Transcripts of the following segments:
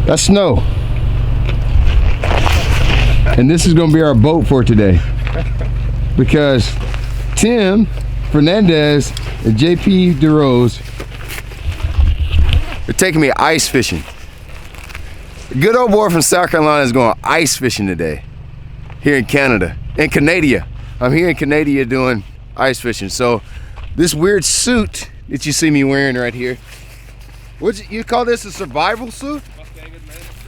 That's snow. And this is gonna be our boat for today. Because Tim Fernades and JP Derose are taking me ice fishing. A good old boy from South Carolina is going ice fishing today here in Canada. In Canada. I'm here in Canada doing ice fishing. So this weird suit that you see me wearing right here, you call this a survival suit?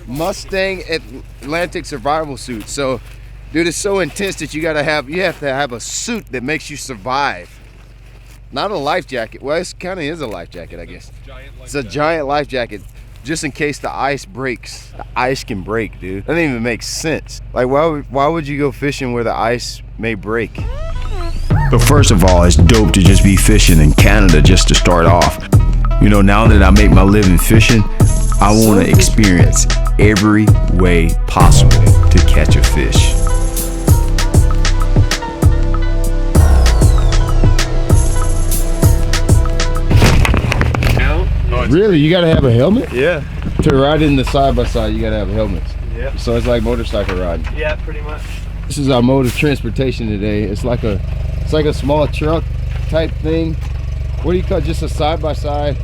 Mustang Atlantic survival suit. So dude, it's so intense that you have to have a suit that makes you survive. Not a life jacket. Well, it kind of is a life jacket, I guess. It's a giant life jacket, just in case the ice breaks. The ice can break, dude. That doesn't even make sense. Like, why would you go fishing where the ice may break? But first of all, it's dope to just be fishing in Canada just to start off. You know, now that I make my living fishing, I want to experience every way possible to catch a fish. Really? You gotta have a helmet? Yeah. To ride in the side-by-side, you gotta have helmets. Yeah. So it's like motorcycle riding. Yeah, pretty much. This is our mode of transportation today. It's like a small truck type thing. What do you call it? Just a side-by-side?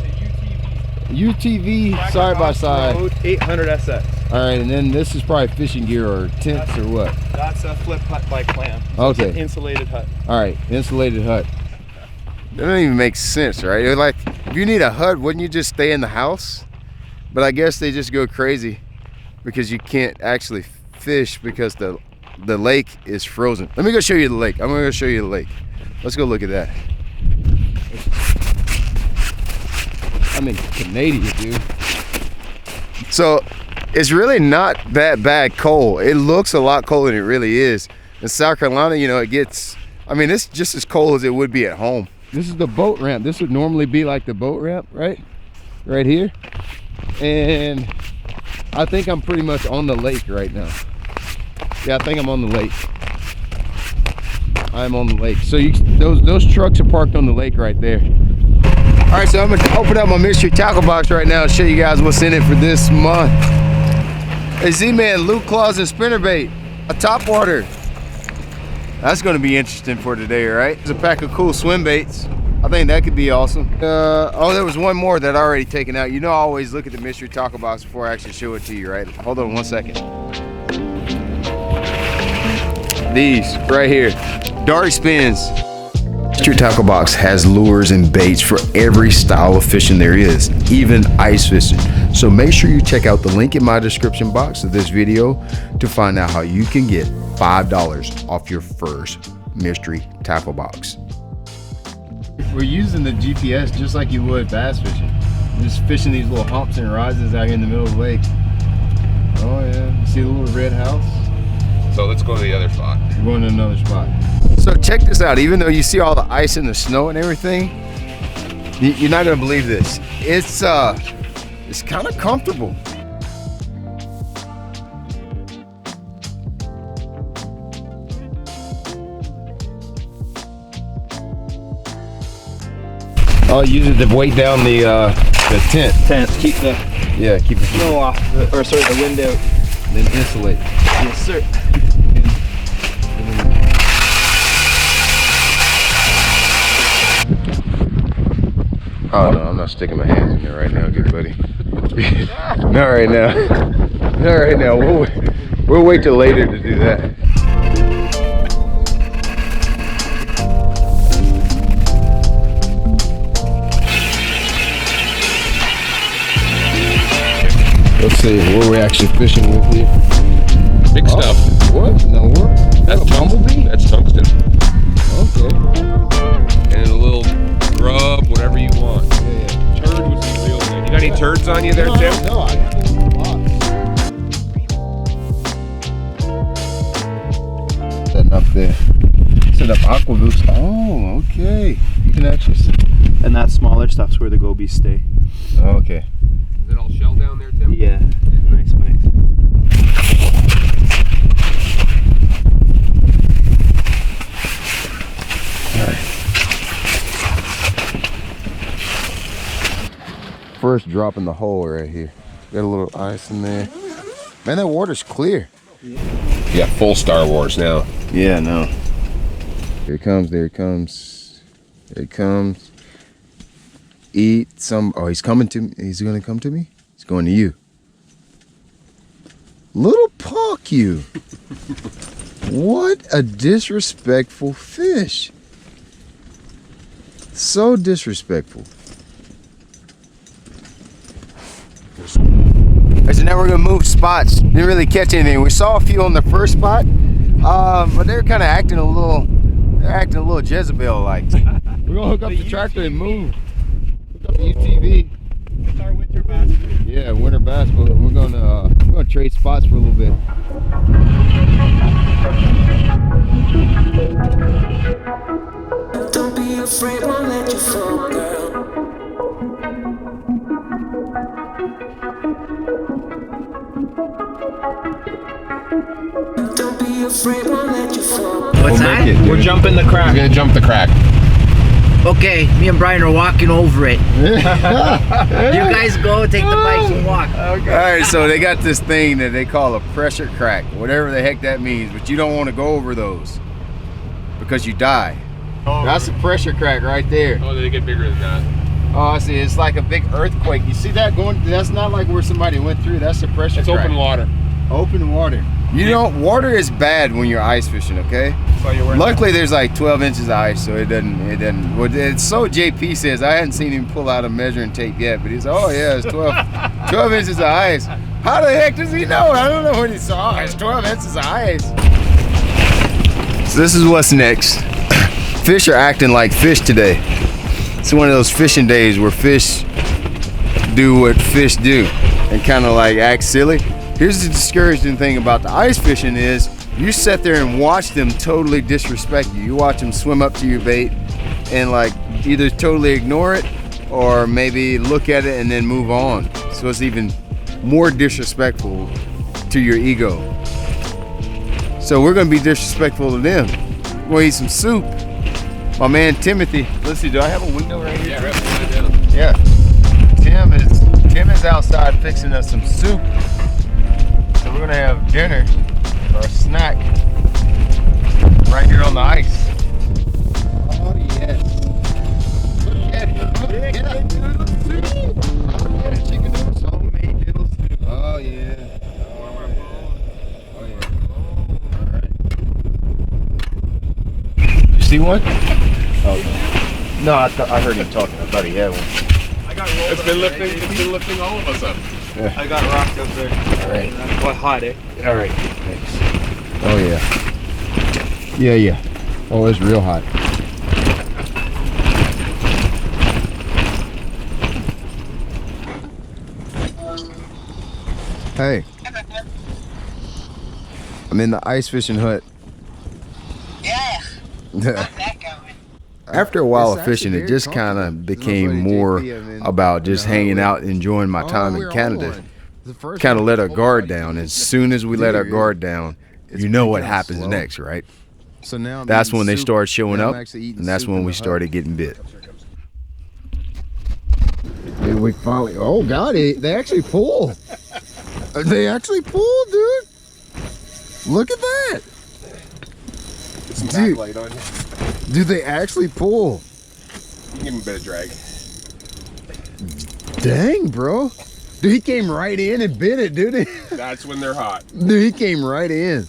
UTV side-by-side. 800 SX. All right, and then this is probably fishing gear or tents or what? That's a flip hut by Clam. Okay. It's an insulated hut. All right, insulated hut. That doesn't even make sense, right? Like, if you need a hut, wouldn't you just stay in the house? But I guess they just go crazy because you can't actually fish because the lake is frozen. Let me go show you the lake. I'm gonna go show you the lake. Let's go look at that. I'm in Canada, dude. So it's really not that bad cold. It looks a lot colder than it really is. In South Carolina, you know, it's just as cold as it would be at home. This is the boat ramp. This would normally be like the boat ramp, right? Right here. And I think I'm pretty much on the lake right now. Yeah, I think I'm on the lake. I'm on the lake. So those trucks are parked on the lake right there. All right, so I'm gonna open up my mystery tackle box right now and show you guys what's in it for this month. A Z-Man, Luke Claws, and spinnerbait, a topwater. That's gonna be interesting for today, right? There's a pack of cool swim baits. I think that could be awesome. Oh, there was one more that I already taken out. You know, I always look at the mystery tackle box before I actually show it to you, right? Hold on one second. These right here, dark spins. Your tackle box has lures and baits for every style of fishing there is, even ice fishing. So make sure you check out the link in my description box of this video to find out how you can get $5 off your first mystery tackle box. We're using the GPS just like you would bass fishing. Just fishing these little humps and rises out here in the middle of the lake. Oh yeah, you see the little red house? So let's go to the other spot. We're going to another spot. So check this out. Even though you see all the ice and the snow and everything, you're not gonna believe this. It's kind of comfortable. I'll use it to weight down the tent. Keep the Keep the snow off, the wind out. Then insulate. Yes, sir. Oh no, I'm not sticking my hands in there right now, good buddy. Not right now. Not right now. We'll wait till later to do that. Let's see, what are we actually fishing with here? Big stuff. What? No, what? That's bumblebee? That's tungsten. Okay. And a little grub, whatever you want. Yeah. Turd was the real thing. You got any turds on you there, Tim? No, I got a little box. Setting up there. Set up aqua boots. Oh, okay. You can actually see. And that smaller stuff's where the gobies stay. Oh, okay. Is it all shell down there, Tim? Yeah, nice mix. First drop in the hole right here. Got a little ice in there. Man, that water's clear. Yeah, full Star Wars now. Yeah, no. There he comes, there he comes. There he comes. Eat some. Oh, he's coming to me. He's gonna come to me? He's going to you. Little punk, you. What a disrespectful fish. So disrespectful. So now we're gonna move spots. Didn't really catch anything. We saw a few on the first spot, but they're kind of acting a little. They're acting a little Jezebel-like. We're gonna hook up the tractor and move. Hook up the UTV. It's our winter bass. Yeah, winter bass. But we're gonna trade spots for a little bit. Don't be afraid, won't let you fall, girl. Don't be afraid, won't let you fall. What's that? We're jumping the crack. He's gonna jump the crack. Okay, me and Brian are walking over it. You guys go take the bikes and walk. All right, so they got this thing that they call a pressure crack, whatever the heck that means, but you don't want to go over those because you die. That's a pressure crack right there. Oh, they get bigger than that. Oh, I see. It's like a big earthquake. You see that going? That's not like where somebody went through. That's a pressure It's crack. open water. Open water. You know, water is bad when you're ice fishing, okay? So you're wearing Luckily, there's like 12 inches of ice, so it doesn't. Well, it's so JP says. I hadn't seen him pull out a measuring tape yet, but he's, oh yeah, it's 12 inches of ice. How the heck does he know? I don't know what he saw. It's 12 inches of ice. So this is what's next. Fish are acting like fish today. It's one of those fishing days where fish do what fish do and kind of like act silly. Here's the discouraging thing about the ice fishing is you sit there and watch them totally disrespect you. You watch them swim up to your bait and like either totally ignore it or maybe look at it and then move on. So it's even more disrespectful to your ego. So we're gonna be disrespectful to them. We're gonna eat some soup. My man Timothy, let's see, do I have a window right here? Yeah, right down. Yeah. Tim is outside fixing us some soup. So we're gonna have dinner or a snack right here on the ice. Oh yes. Look at it. Look at it. Chicken noodles. Homemade noodles. Oh yeah. Oh yeah. You see one? Oh no, I heard him talking. I thought he had one. It's been lifting all of us up. I got rocked up there. All right. What, hot, eh? All right. Thanks. Oh yeah. Yeah. Oh, it's real hot. Hey. I'm in the ice fishing hut. Yeah. How's that going? After a while of fishing, it just kind of became more about just hanging out, enjoying my time in Canada. Kind of let our guard down. As soon as we let our guard down, you know what happens next, right? So now That's when they start showing up, and that's when we started getting bit. Dude, we finally, oh God, they actually pull. They actually pull, dude. Look at that. Dude. Backlight on you. Dude, they actually pull. You give him a bit of drag. Dang, bro. Dude, he came right in and bit it, dude. That's when they're hot. Dude, he came right in.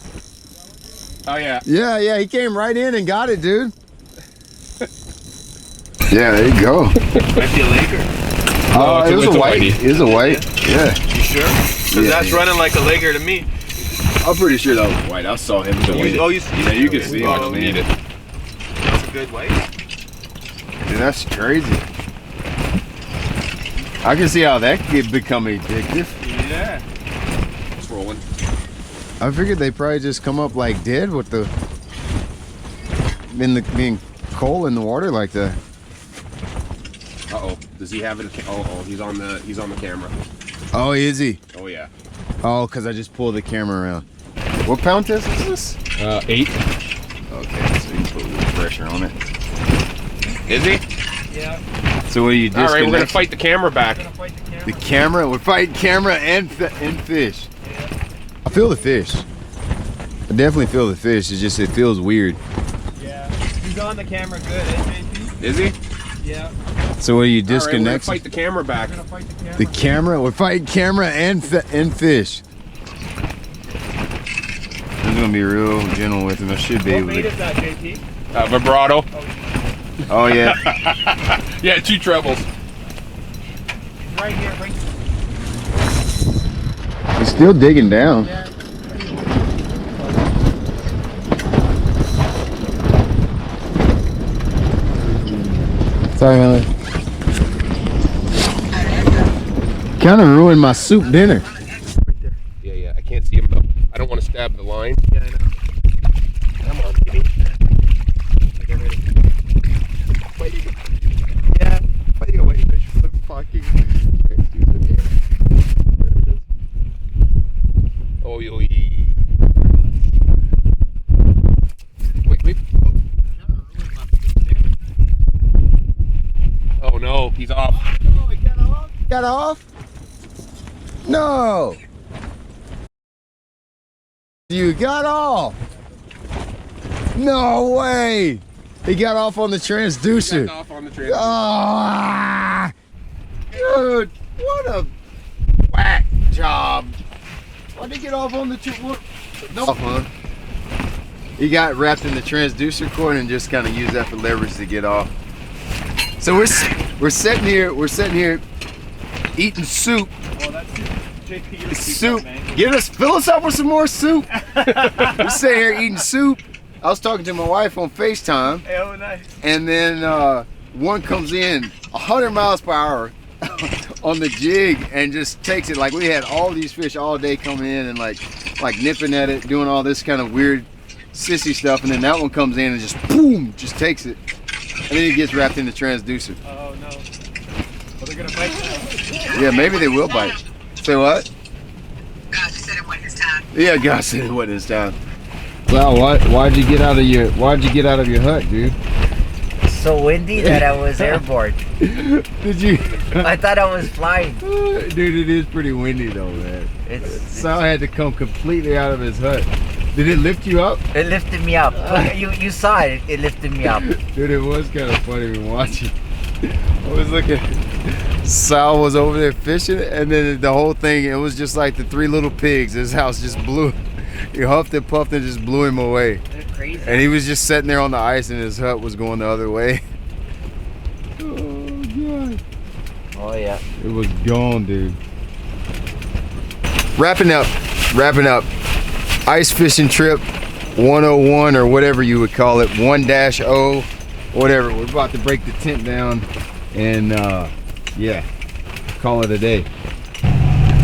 Oh yeah. Yeah, he came right in and got it, dude. Yeah, there you go. Might be a Laker. Oh, it's it was a a white. whitey. It was a white. Yeah. You sure? Because Yeah, that's running like a Laker to me. I'm pretty sure that was white. I saw him. Yeah, you can see Oh, it. You need it. That's a good white. Dude, that's crazy. I can see how that could become addictive. Yeah. It's rolling. I figured they probably just come up like dead with the being cold in the water like that. Uh-oh. Does he have it? Oh, he's on the camera. Oh, is he? Oh yeah. Oh, because I just pulled the camera around. What pound test is this? 8. Okay, so you put a little pressure on it. Is he? Yeah. So what do you do? All right, we're gonna fight the camera back. Fight the camera. The camera, we're fighting camera and fish. I feel the fish. I definitely feel the fish. It's just, it feels weird. Yeah. He's on the camera good, eh, JP? Is he? Yeah. So what, are you All right, we're gonna disconnect? fight the camera back. We're gonna fight the camera. The camera, we're fighting camera and fish. I'm gonna be real gentle with him. I should be What able bait to. is that, JP? Vibrato. Oh yeah. Yeah, 2 trebles. Right here, right here. He's still digging down. Sorry, Helen. Kind of ruined my soup dinner. Yeah, I can't see him though. I don't want to stab the line. Yeah, I know. Come on, baby. Get ready. Yeah, fighting a whitefish for the fucking transducer. Oh, yo, wait. Oh no, he's off. No, he got off. Got off? No. You got off. No way. He got off on the transducer. He got off on the transducer. Ah, dude, what a whack job. Why'd he get off on the no, huh? He got wrapped in the transducer cord and just kind of used that for leverage to get off. So we're sitting here eating soup. Well, that's JP. You're Soup. man. Fill us up with some more soup. We're sitting here eating soup. I was talking to my wife on FaceTime. Hey, oh, nice. And then one comes in 100 miles per hour on the jig and just takes it. Like, we had all these fish all day coming in and like nipping at it, doing all this kind of weird sissy stuff, and then that one comes in and just boom, just takes it, and then he gets wrapped in the transducer. Oh, no. Well, they're gonna bite now. Yeah, maybe they will bite. Say what? God, you said it wasn't his time. Yeah, God said it wasn't his time. Well, why'd you get out of your hut, dude? So windy that I was airborne. Did you? I thought I was flying. Dude, it is pretty windy though, man. Sal had to come completely out of his hut. Did it lift you up? It lifted me up. You saw it. It lifted me up. Dude, it was kind of funny to watch it. I was looking. Sal was over there fishing, and then the whole thing, it was just like the 3 little pigs. His house just blew. He huffed and puffed and just blew him away. They're crazy. And he was just sitting there on the ice, and his hut was going the other way. Oh, God. Oh, yeah. It was gone, dude. Wrapping up. Ice fishing trip 101 or whatever you would call it, 1-0, whatever. We're about to break the tent down and yeah, call it a day.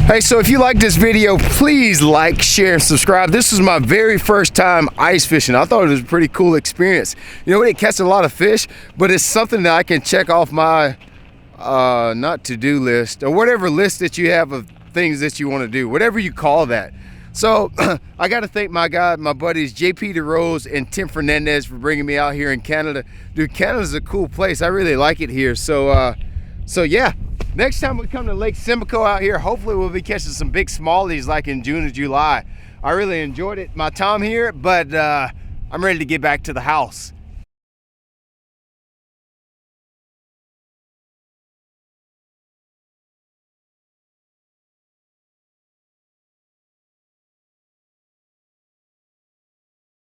Hey, so if you like this video, please like, share, and subscribe. This was my very first time ice fishing. I thought it was a pretty cool experience. You know, we didn't catch a lot of fish, but it's something that I can check off my not to-do list, or whatever list that you have of things that you want to do, whatever you call that. So I got to thank my buddies JP Derose and Tim Fernades for bringing me out here in Canada. Dude, Canada's a cool place. I really like it here. So yeah, next time we come to Lake Simcoe out here, hopefully we'll be catching some big smallies like in June or July. I really enjoyed it, my time here, but I'm ready to get back to the house.